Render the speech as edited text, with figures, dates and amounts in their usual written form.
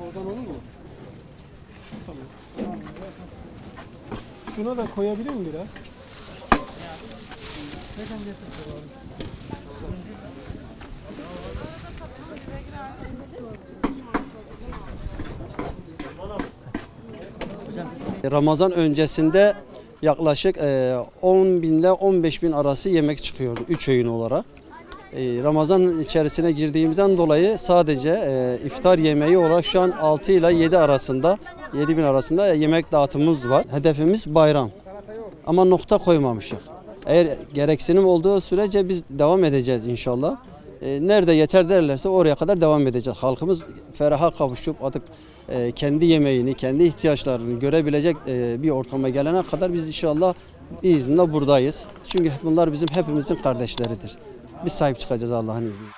Oradan olur mu? Tamam. Şuna da koyabilir miyim biraz? Ramazan öncesinde yaklaşık 10 bin ile 15 bin arası yemek çıkıyordu 3 öğün olarak. Ramazan içerisine girdiğimizden dolayı sadece iftar yemeği olarak şu an 6 ile 7 arasında 7 bin arasında yemek dağıtımımız var. Hedefimiz bayram ama nokta koymamışız. Eğer gereksinim olduğu sürece biz devam edeceğiz inşallah. Nerede yeter derlerse oraya kadar devam edeceğiz. Halkımız feraha kavuşup artık kendi yemeğini, kendi ihtiyaçlarını görebilecek bir ortama gelene kadar biz inşallah izninde buradayız. Çünkü bunlar bizim hepimizin kardeşleridir. Biz sahip çıkacağız Allah'ın izniyle.